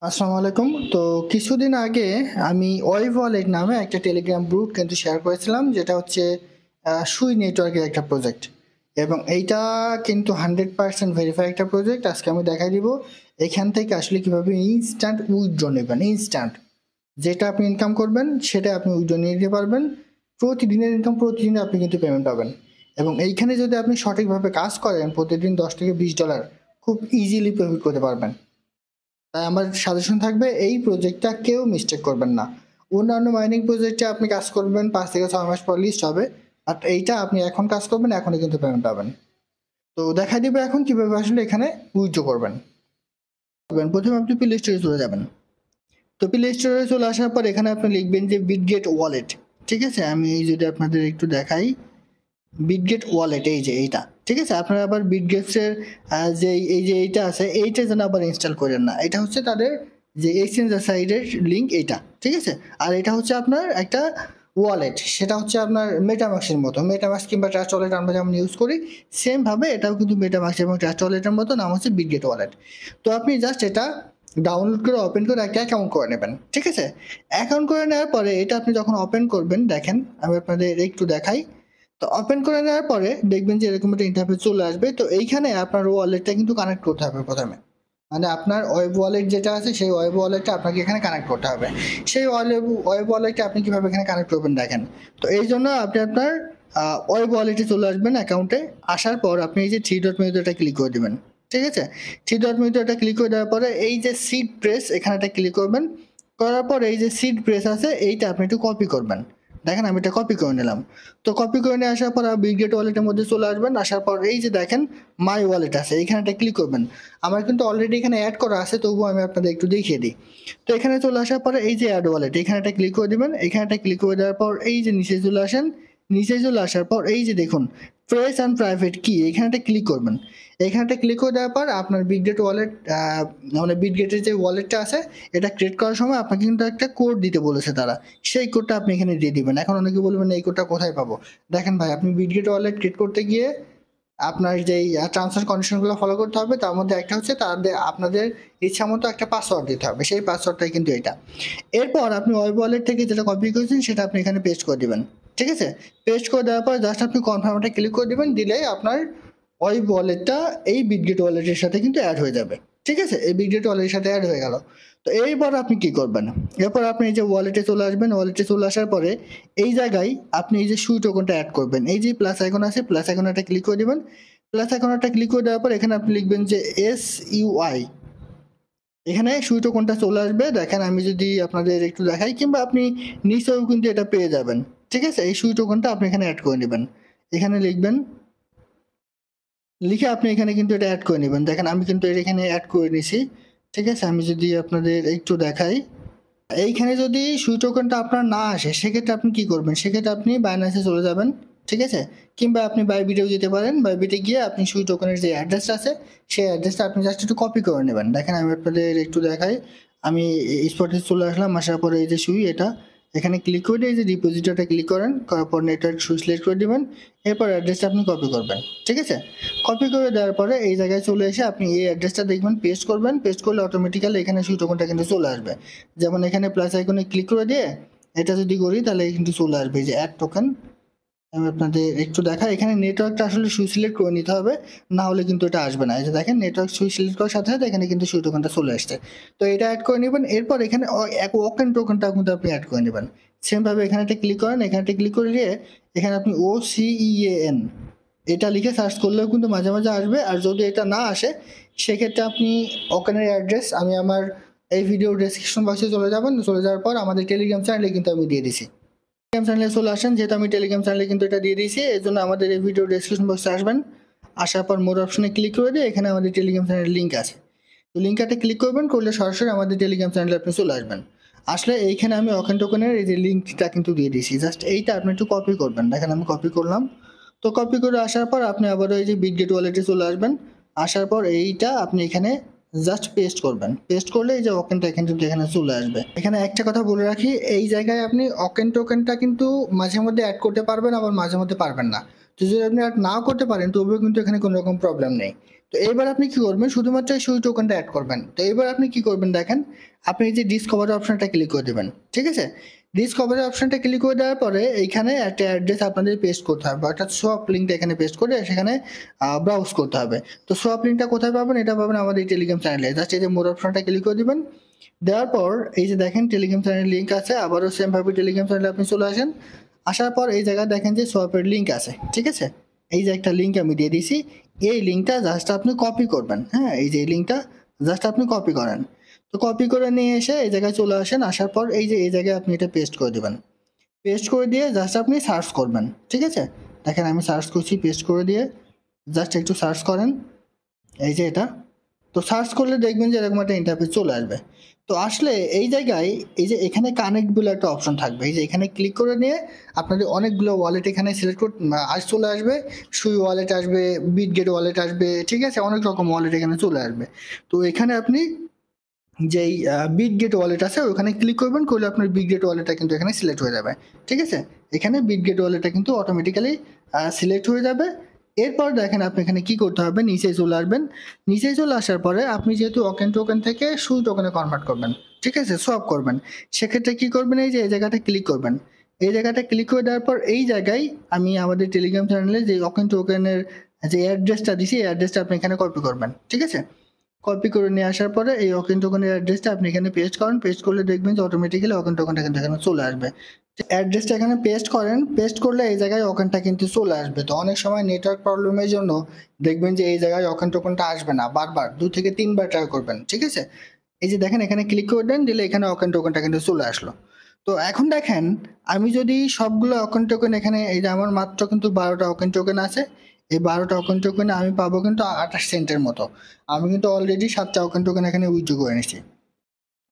আসসালামু আলাইকুম। তো কিছুদিন আগে আমি ওয়েভ ওয়ালেট নামে একটা টেলিগ্রাম গ্রুপ কিন্তু শেয়ার করেছিলাম, যেটা হচ্ছে সুই নেটওয়ার্কের একটা প্রজেক্ট, এবং এইটা কিন্তু 100% ভেরিফাই একটা প্রজেক্ট। আজকে আমি দেখাই দিব এখান থেকে আসলে কিভাবে ইনস্ট্যান্ট উইথড্র নেবেন। ইনস্ট্যান্ট যেটা আপনি ইনকাম করবেন সেটা আপনি উইথড্র নিয়ে নিতে পারবেন। প্রতিদিনের ইনকাম প্রতিদিনে আপনি কিন্তু পেমেন্ট পাবেন, এবং এইখানে যদি আপনি সঠিকভাবে কাজ করেন প্রতিদিন $10 থেকে $20 খুব ইজিলি পেমেন্ট করতে পারবেন। তাই আমার সাজেশন থাকবে এই প্রজেক্টটা কেউ মিস্টেক করবেন না। অন্যান্য মাইনিং প্রজেক্টে আপনি কাজ করবেন 5 থেকে 6 মাস পর লিস্ট হবে, বাট এইটা আপনি এখন কাজ করবেন, এখনই কিন্তু পেমেন্ট পাবেন। তো দেখা দিবে এখন কিভাবে আসলে এখানে উইথড্র করবেন। প্রথমে আপনি প্লে স্টোরে চলে যাবেন। তো প্লে স্টোরে চলে আসার পর এখানে আপনি লিখবেন যে বিটগেট ওয়ালেট। ঠিক আছে, আমি যদি আপনাদের একটু দেখাই, বিটগেট ওয়ালেট এই যে এইটা। ঠিক আছে, আপনারা আবার বিটগেটসের যে এই যে এইটা আছে, এইটা যেন আবার ইনস্টল করেন না। এটা হচ্ছে তাদের যে এক্সচেঞ্জার সাইডের লিঙ্ক এইটা। ঠিক আছে, আর এটা হচ্ছে আপনার একটা ওয়ালেট, সেটা হচ্ছে আপনার মেটামাক্সের মতো। মেটামাক্স কিংবা ট্রাস্ট ওয়ালেট আমরা যেমন ইউজ করি, সেমভাবে এটাও কিন্তু মেটামাক্স এবং ট্রাস্ট ওয়ালেটের মতো, নাম হচ্ছে বিটগেট ওয়ালেট। তো আপনি জাস্ট এটা ডাউনলোড করে ওপেন করে একটা অ্যাকাউন্ট করে নেবেন। ঠিক আছে, অ্যাকাউন্ট করে নেওয়ার পরে এটা আপনি যখন ওপেন করবেন, দেখেন আমি আপনাদের একটু দেখাই। তো ওপেন করে নেওয়ার পরে দেখবেন যে এরকম একটা ইন্টারফেস চলে আসবে। তো এইখানে আপনার ওয়ালেটটা কিন্তু কানেক্ট করতে হবে প্রথমে, মানে আপনার ওয়েব ওয়ালেট যেটা আছে সেই ওয়েব ওয়ালেটটা আপনাকে এখানে কানেক্ট করতে হবে। সেই ওয়েব ওয়ালেটটা আপনি কিভাবে এখানে কানেক্ট করবেন দেখেন। তো এই জন্য আপনি আপনার ওয়েব ওয়ালেটে চলে আসবেন, অ্যাকাউন্টে আসার পর আপনি এই যে থ্রি ডট মেনুতে ক্লিক করে দেবেন। ঠিক আছে, থ্রি ডট মেনুতে ক্লিক করে দেওয়ার পরে এই যে সিড প্রেস এখানে একটা ক্লিক করবেন। করার পর এই যে সিড প্রেস আছে এইটা আপনি একটু কপি করবেন। দেখেন আমি এটা কপি করে নিলাম। তো কপি করে নিয়ে আসার পর বিগগেট ওয়ালেটের মধ্যে চলে আসবেন। আসার পর এই যে দেখেন মাই ওয়ালেট আছে, এইখানে একটা ক্লিক করবেন। আমার কিন্তু অলরেডি এখানে অ্যাড করা আছে, তবুও আমি আপনাদের একটু দেখিয়ে দিই। তো এখানে চলে আসার পরে এই যে অ্যাড ওয়ালেট, এখানে একটা ক্লিক করে দিবেন। এখানে একটা ক্লিক করে দেওয়ার পর এই যে নিচে চলে আসেন। নিচে চলে আসার পর এই যে দেখুন প্রেস অ্যান্ড প্রাইভেট কি, এখানে একটা ক্লিক করবেন। এখানটা ক্লিক করে দেওয়ার পর আপনার বিটগেট ওয়ালেট, মানে বিটগেটের যে ওয়ালেটটা আছে এটা ক্রিয়েট করার সময় আপনাকে কিন্তু একটা কোড দিতে বলেছে তারা। সেই কোডটা আপনি এখানে দিয়ে দিবেন। এখন অনেকে বলবেন এই কোডটা কোথায় পাবো? দেখেন ভাই, আপনি বিটগেট ওয়ালেট ক্রিয়েট করতে গিয়ে আপনার যেই টার্মস অ্যান্ড কন্ডিশনগুলো ফলো করতে হবে, তার মধ্যে একটা হচ্ছে তাদের আপনাদের ইচ্ছা মতো একটা পাসওয়ার্ড দিতে হবে। সেই পাসওয়ার্ডটাই কিন্তু এটা। এরপর আপনি ওয়েব ওয়ালেট থেকে যেটা কপি করেছেন সেটা আপনি এখানে পেস্ট করে দিবেন। ঠিক আছে, পেস্ট করে দেওয়ার পর জাস্ট আপনি কনফার্মটা ক্লিক করে দিবেন। দিলেই আপনার ওয়েব ওয়ালেটটা এই বিটগেট ওয়ালেটের সাথে কিন্তু অ্যাড হয়ে যাবে। ঠিক আছে, এই বিটগেট ওয়ালেটের সাথে অ্যাড হয়ে গেল। তো এইবার আপনি কি করবেন? এরপর আপনি এই যে ওয়ালেটে চলে আসবেন। ওয়ালেটে চলে আসার পরে এই জায়গায় আপনি এই যে সুই টোকনটা অ্যাড করবেন। এই যে প্লাস আইকন আছে, প্লাস আইকনে একটা ক্লিক করে দিবেন। প্লাস আইকনটা ক্লিক করে দেওয়ার পর এখানে আপনি লিখবেন যে SUI। এখানে সুই টোকনটা চলে আসবে। দেখেন আমি যদি আপনাদের একটু দেখাই, কিংবা আপনি নিচেও কিন্তু এটা পেয়ে যাবেন। ঠিক আছে, এই সুই টোকনটা আপনি এখানে অ্যাড করে নেবেন। এখানে লিখবেন, লিখে আপনি এখানে কিন্তু এটা অ্যাড করে নেবেন। দেখেন আমি কিন্তু এটা এখানে অ্যাড করে নিছি। ঠিক আছে, আমি যদি আপনাদের একটু দেখাই, এইখানে যদি সুই টোকেনটা আপনার না আসে সেক্ষেত্রে আপনি কি করবেন? সেক্ষেত্রে আপনি বাইন্যান্সে চলে যাবেন। ঠিক আছে, কিংবা আপনি বাইবিটেও যেতে পারেন। বাইবিটে গিয়ে আপনি সুই টোকেনের যে অ্যাড্রেসটা আছে সেই অ্যাড্রেসটা আপনি জাস্ট একটু কপি করে নেবেন। দেখেন আমি আপনাদের একটু দেখাই। আমি স্পটে চলে আসলাম। আসার পরে এই যে সুই এটা, এখানে ক্লিক করে এই যে ডিপোজিটরটা ক্লিক করেন। করার পর নেটওয়ার্ক সুই সিলেক্ট করে দিবেন। এরপর অ্যাড্রেসটা আপনি কপি করবেন। ঠিক আছে, কপি করে দেওয়ার পরে এই জায়গায় চলে এসে আপনি এই অ্যাড্রেসটা দেখবেন পেস্ট করবেন। পেস্ট করলে অটোমেটিক্যালি এখানে সুই টোকেনটা কিন্তু চলে আসবে। যেমন এখানে প্লাস আইকনে ক্লিক করে দিয়ে এটা যদি করি তাহলে কিন্তু চলে আসবে যে অ্যাড টোকেন। আমি আপনাদের একটু দেখাই, এখানে নেটওয়ার্কটা আসলে সুই সিলেক্ট করে নিতে হবে, না হলে কিন্তু এটা আসবে না। এই যে দেখেন নেটওয়ার্ক সুই সিলেক্ট করার সাথে সাথে এখানে কিন্তু সুই টোকেনটা চলে আসছে। তো এটা অ্যাড করে নেবেন। এরপর এখানে এক ওকেন টোকেনটা কিন্তু আপনি অ্যাড করে নেবেন। সেমভাবে এখানে একটা ক্লিক করেন। এখানে একটা ক্লিক করে দিয়ে এখানে আপনি OCEAN এটা লিখে সার্চ করলেও কিন্তু মাঝে মাঝে আসবে। আর যদি এটা না আসে সেক্ষেত্রে আপনি ওকেনের অ্যাড্রেস আমি আমার এই ভিডিও ডেসক্রিপশন বক্সে চলে যাবেন। চলে যাওয়ার পর আমাদের টেলিগ্রাম চ্যানেলে কিন্তু আমি দিয়ে দিছি। টেলিগ্রাম চ্যানেলে চলে আসেন, যেহেতু আমি টেলিগ্রাম চ্যানেলে কিন্তু এটা দিয়ে দিয়েছি, এই জন্য আমাদের এই ভিডিও ডেসক্রিপশন বক্সে আসবেন। আসার পর মোর অপশনে ক্লিক করে দিয়ে এখানে আমাদের টেলিগ্রাম চ্যানেলের লিঙ্ক আছে। তো লিঙ্কটাতে ক্লিক করবেন, করলে সরাসরি আমাদের টেলিগ্রাম চ্যানেলে আপনি চলে আসবেন। আসলে এইখানে আমি অকেন টোকেনের এই যে লিঙ্কটা কিন্তু দিয়ে দিয়েছি। জাস্ট এইটা আপনি একটু কপি করবেন। দেখেন আমি কপি করলাম। তো কপি করে আসার পর আপনি আবারও এই যে বিটগেট ওয়ালেটে চলে আসবেন। আসার পর এইটা আপনি এখানে জাস্ট পেস্ট করবেন। পেস্ট করলে এই যে ওকেনটা এখানে কিন্তু এখানে চলে আসবে। এখানে একটা কথা বলে রাখি, এই জায়গায় আপনি ওকেন টোকেনটা কিন্তু মাঝে মধ্যে অ্যাড করতে পারবেন, আবার মাঝে মধ্যে পারবেন না। তো যদি আপনি অ্যাড নাও করতে পারেন তবুও কিন্তু এখানে কোনো রকম প্রবলেম নেই। তো এবার আপনি কি করবেন, শুধুমাত্র এই সুই টোকেনটা অ্যাড করবেন। তো এবার আপনি কি করবেন দেখেন, আপনি এই যে ডিসকভার অপশনটা ক্লিক করে দেবেন, ঠিক আছে। ডিসকভার অপশনটা ক্লিক করে দেওয়ার পরে এইখানে একটা অ্যাড্রেস আপনাদের পেস্ট করতে হবে, অর্থাৎ সোয়াপ লিঙ্কটা এখানে পেস্ট করে সেখানে ব্রাউজ করতে হবে। তো সোয়াপ লিঙ্কটা কোথায় পাবেন, এটা পাবেন আমাদের টেলিগ্রাম চ্যানেলে। জাস্ট এই যে মোর অপশনটা ক্লিক করে দিবেন, দেওয়ার পর এই যে দেখেন টেলিগ্রাম চ্যানেল লিঙ্ক আছে, আবারও সেম ভাবে টেলিগ্রাম চ্যানেলে আপনি চলে আসেন। আসার পর এই জায়গায় দেখেন যে সোয়াপের লিঙ্ক আছে, ঠিক আছে। এই যে একটা লিঙ্ক আমি দিয়ে দিয়েছি, এই লিঙ্কটা জাস্ট আপনি কপি করবেন। হ্যাঁ, এই যে এই লিঙ্কটা জাস্ট আপনি কপি করেন। তো কপি করে নিয়ে এসে এই জায়গায় চলে আসেন, আসার পর এই যে এই জায়গায় আপনি এটা পেস্ট করে দেবেন। পেস্ট করে দিয়ে জাস্ট আপনি সার্চ করবেন, ঠিক আছে। দেখেন আমি সার্চ করছি, পেস্ট করে দিয়ে জাস্ট একটু সার্চ করেন, এই যে এটা। তো সার্চ করলে দেখবেন যে এরকম একটা ইন্টারফেস চলে আসবে। তো আসলে এই জায়গায় এই যে এখানে কানেক্ট বলে একটা অপশন থাকবে, এই যে এখানে ক্লিক করে নিয়ে আপনাদের অনেকগুলো ওয়ালেট এখানে সিলেক্ট করে চলে আসবে। সুই ওয়ালেট আসবে, বিটগেট ওয়ালেট আসবে, ঠিক আছে, অনেক রকম ওয়ালেট এখানে চলে আসবে। তো এখানে আপনি যেই বিটগেট ওয়ালেট আছে ওখানে ক্লিক করবেন, করলে আপনার বিটগেট ওয়ালেটটা কিন্তু এখানে সিলেক্ট হয়ে যাবে, ঠিক আছে। এখানে বিটগেট ওয়ালেটটা কিন্তু অটোমেটিক্যালি সিলেক্ট হয়ে যাবে। এরপর দেখেন আপনি এখানে কি করতে হবে, নিচে চলে আসবেন। নিচে চলে আসার পরে আপনি যেহেতু অকেন টোকেন থেকে সুই টোকেনে কনভার্ট করবেন, ঠিক আছে, সোয়াপ করবেন, সেক্ষেত্রে কি করবেন, এই যে এই জায়গাটা ক্লিক করবেন। এই জায়গাটা ক্লিক করে দেওয়ার পর এই জায়গায় আমি আমাদের টেলিগ্রাম চ্যানেলে যে অকেন টোকেনের যে অ্যাড্রেসটা দিছি, এই অ্যাড্রেসটা আপনি এখানে কপি করবেন, ঠিক আছে। কপি করে নিয়ে আসার পরে এই অকেন টোকেনের অ্যাড্রেসটা আপনি এখানে পেস্ট করেন। পেস্ট করলে দেখবেন যে অটোমেটিক্যালি অকেন টোকেনটা কিন্তু এখানে চলে আসবে। অ্যাড্রেসটা এখানে পেস্ট করেন, পেস্ট করলে এই জায়গায় অকেনটা কিন্তু চলে আসবে। তো অনেক সময় নেটওয়ার্ক প্রবলেমের জন্য দেখবেন যে এই জায়গায় অকেন টোকেনটা আসবে না, বারবার 2 থেকে 3 বার ট্রাই করবেন, ঠিক আছে। এই যে দেখেন এখানে ক্লিক করে দেন, দিলে এখানে অকেন টোকেনটা কিন্তু চলে আসলো। তো এখন দেখেন আমি যদি সবগুলো অকেন টোকেন এখানে, এই যে আমার মাত্র কিন্তু 12টা অকেন টোকেন আছে, এই 12টা অকেন টোকেনে আমি পাবো কিন্তু 28 সেন্টের মতো। আমি কিন্তু অলরেডি 7টা অকেন টোকেন এখানে উইথড্র করে নিয়েছি।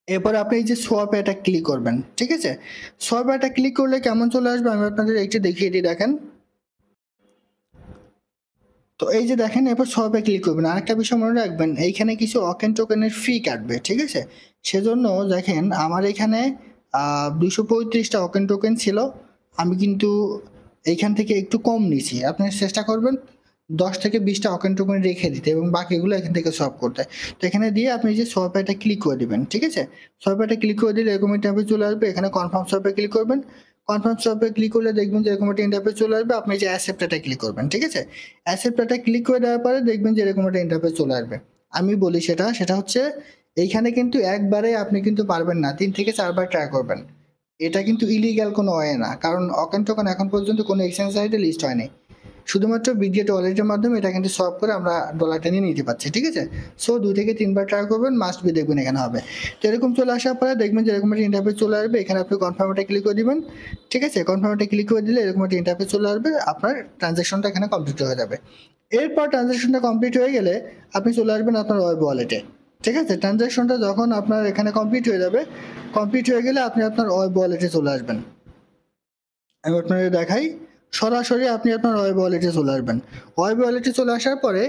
এরপর আপনি এই যে সোয়াপে এটা ক্লিক করবেন, ঠিক আছে। সোয়াপে এটা ক্লিক করলে কেমন চলে আসবে আমি আপনাদের একটু দেখিয়ে দিই, দেখেন। তো এই যে দেখেন এরপর সোয়াপে ক্লিক করবেন। আরেকটা বিষয় মনে রাখবেন, এইখানে কিছু অকেন টোকেনের ফি কাটবে, ঠিক আছে। সেজন্য দেখেন আমার এখানে 235টা অকেন টোকেন ছিল, আমি কিন্তু এইখান থেকে একটু কম নিছি। আপনি চেষ্টা করবেন 10 থেকে 20টা অকেন টোকেন রেখে দিতে এবং বাকিগুলো এখান থেকে সোয়াপ করতে। তো এখানে দিয়ে আপনি যে সোয়াপে এটা ক্লিক করে দিবেন, ঠিক আছে। সোয়াপে এটা ক্লিক করে দিলে এরকম ইন্টারফেস চলে আসবে। এখানে কনফার্ম সোয়াপে ক্লিক করবেন। কনফার্ম সোয়াপে ক্লিক করলে দেখবেন যে এরকম একটা ইন্টারফেস চলে আসবে। আপনি যে অ্যাকসেপ্টটা ক্লিক করবেন, ঠিক আছে। অ্যাকসেপ্টটা ক্লিক করে দেওয়ার পরে দেখবেন যে এরকম একটা ইন্টারফেস চলে আসবে। আমি বলি সেটা হচ্ছে এইখানে কিন্তু একবারে আপনি কিন্তু পারবেন না, 3 থেকে 4 বার ট্রাই করবেন। এটা কিন্তু ইলিগাল কোনো ওয়ে না, কারণ অকেন টোকেন এখন পর্যন্ত কোনো এক্সচেঞ্জ সাইটে লিস্ট হয়নি। শুধুমাত্র বিটগেট ওয়ালেটের মাধ্যমে এটা কিন্তু সলভ করে আমরা ডলারটা নিয়ে নিতে পারছি, ঠিক আছে। সো 2 থেকে 3 বার ট্রাই করবেন, মাস্ট বি দেখবেন এখানে হবে। তো এরকম চলে আসার পরে দেখবেন যে এরকম একটা ইন্টারফেস চলে আসবে। এখানে আপনি কনফার্মটা ক্লিক করে দিবেন, ঠিক আছে। কনফার্মটা ক্লিক করে দিলে এরকম একটা ইন্টারফেস চলে আসবে, আপনার ট্রানজ্যাকশনটা এখানে কমপ্লিট হয়ে যাবে। এরপর ট্রানজ্যাকশনটা কমপ্লিট হয়ে গেলে আপনি চলে আসবেন আপনার ওয়েব ওয়ালেটে, ঠিক আছে। ট্রানজ্যাকশনটা যখন আপনার এখানে কমপ্লিট হয়ে যাবে, কমপ্লিট হয়ে গেলে আপনি আপনার ওয়েব ওয়ালেটে চলে আসবেন। আমি আপনাদের দেখাই, সরাসরি আপনি আপনার ওয়েব ওয়ালেটে চলে আসবেন। ওয়েব ওয়ালেটে চলে আসার পরে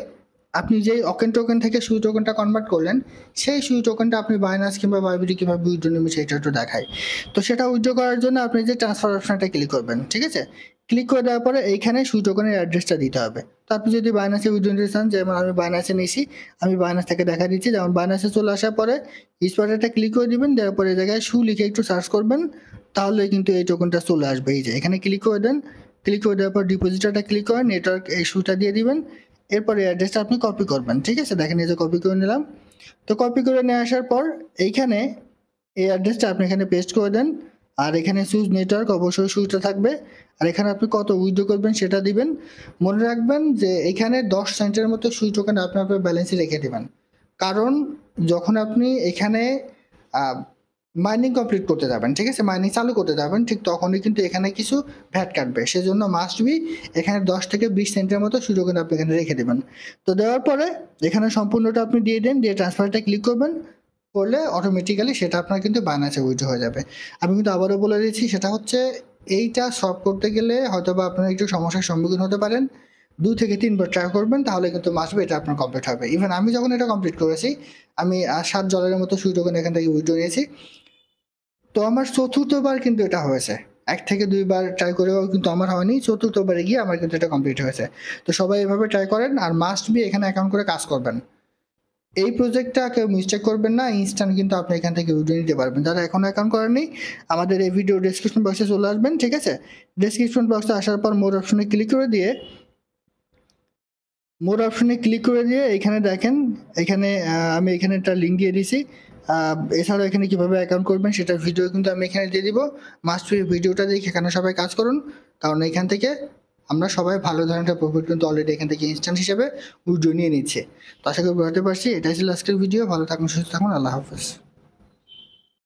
আপনি যেই অকেন টোকেন থেকে সুই টোকেনটা কনভার্ট করলেন, সেই সুই টোকেনটা আপনি বাইনান্স কিংবা বাইবিটি কীভাবে উইথড্র নেবেন সেটা একটু দেখাই। তো সেটা উইথড্র করার জন্য আপনি যে ট্রান্সফার অপশনটা ক্লিক করবেন, ঠিক আছে। ক্লিক করে দেওয়ার পরে এইখানে সুই টোকেনের অ্যাড্রেসটা দিতে হবে। তো আপনি যদি বাইনান্সে উইথড্র নিতে চান, যেমন আমি বাইনান্সে নিয়েছি, আমি বাইনান্স থেকে দেখা দিচ্ছি। যেমন বাইনান্সে চলে আসার পরে স্পটেটা ক্লিক করে দিবেন, দেওয়ার পরে এই জায়গায় সু লিখে একটু সার্চ করবেন, তাহলে কিন্তু এই টোকেনটা চলে আসবে। এই যে এখানে ক্লিক করে দেন, ক্লিক করে দেওয়ার পর ডিপোজিটারটা ক্লিক করেন, নেটওয়ার্ক এই সুটা দিয়ে দিবেন। এরপর এই অ্যাড্রেসটা আপনি কপি করবেন, ঠিক আছে। দেখেন এই যে কপি করে নিলাম। তো কপি করে নিয়ে আসার পর এইখানে এই অ্যাড্রেসটা আপনি এখানে পেস্ট করে দেন। আর এখানে সুইচ নেটওয়ার্ক অবশ্যই সুইচটা থাকবে। আর এখানে আপনি কত উইথড্র করবেন সেটা দিবেন। মনে রাখবেন যে এখানে 10 সেন্টের মতো সুইচ টোকেন আপনি আপনার ব্যালেন্সে রেখে দেবেন, কারণ যখন আপনি এখানে মাইনিং কমপ্লিট করতে যাবেন, ঠিক আছে, মাইনিং চালু করতে যাবেন, ঠিক তখনই কিন্তু এখানে কিছু ভ্যাট কাটবে। সেজন্য মাস্ট বি এখানে 10 থেকে 20 সেন্টের মতো সুযোগ আপনি এখানে রেখে দেবেন। তো দেওয়ার পরে এখানে সম্পূর্ণটা আপনি দিয়ে দেন, দিয়ে ট্রান্সফারটা ক্লিক করবেন, করলে অটোমেটিক্যালি সেটা আপনার কিন্তু বাইনান্সে উইথড্র হয়ে যাবে। আমি কিন্তু আবারও বলে দিচ্ছি, সেটা হচ্ছে এইটা সলভ করতে গেলে হয়তো বা আপনারা একটু সমস্যার সম্মুখীন হতে পারেন। 2 থেকে 3 বার ট্রাই করবেন, তাহলে কিন্তু মাস্ট বি এটা আপনার কমপ্লিট হবে। ইভেন আমি যখন এটা কমপ্লিট করেছি, আমি $7 মতো সুই টোকেন এখান থেকে উইথড্র নিয়েছি। তো আমার চতুর্থবার কিন্তু এটা হয়েছে, 1 থেকে 2 বার ট্রাই করেও কিন্তু আমার হয়নি, চতুর্থবারে গিয়ে আমার কিন্তু এটা কমপ্লিট হয়েছে। তো সবাই এভাবে ট্রাই করেন, আর মাস্ট বি এখানে অ্যাকাউন্ট করে কাজ করবেন। এই প্রজেক্টটা কেউ মিস্টেক করবেন না, ইনস্ট্যান্ট কিন্তু আপনি এখান থেকে ভিডিও নিতে পারবেন। যারা এখনো অ্যাকাউন্ট করেননি, আমাদের এই ভিডিও ডেসক্রিপশন বক্সে চলে আসবেন, ঠিক আছে? ডেসক্রিপশন বক্সে আসার পর মোর অপশনে ক্লিক করে দিয়ে এখানে দেখেন, এখানে আমি এখানে একটা লিঙ্ক দিয়ে দিছি। এছাড়াও এখানে কিভাবে অ্যাকাউন্ট করবেন সেটার ভিডিও কিন্তু আমি এখানে দিয়ে দিব। মাস্ট বি ভিডিওটা দেখে এখানে সবাই কাজ করুন, কারণ এখান থেকে আমরা সবাই ভালো ধরনের প্রফিট কিন্তু অলরেডি এখান থেকে ইনস্ট্যান্ট হিসেবে উইথড্র নিয়ে নিচ্ছে। তো আশা করি বুঝতে পারছি। এটাই ছিল আজকের ভিডিও। ভালো থাকুন, সুস্থ থাকুন, আল্লাহ হাফেজ।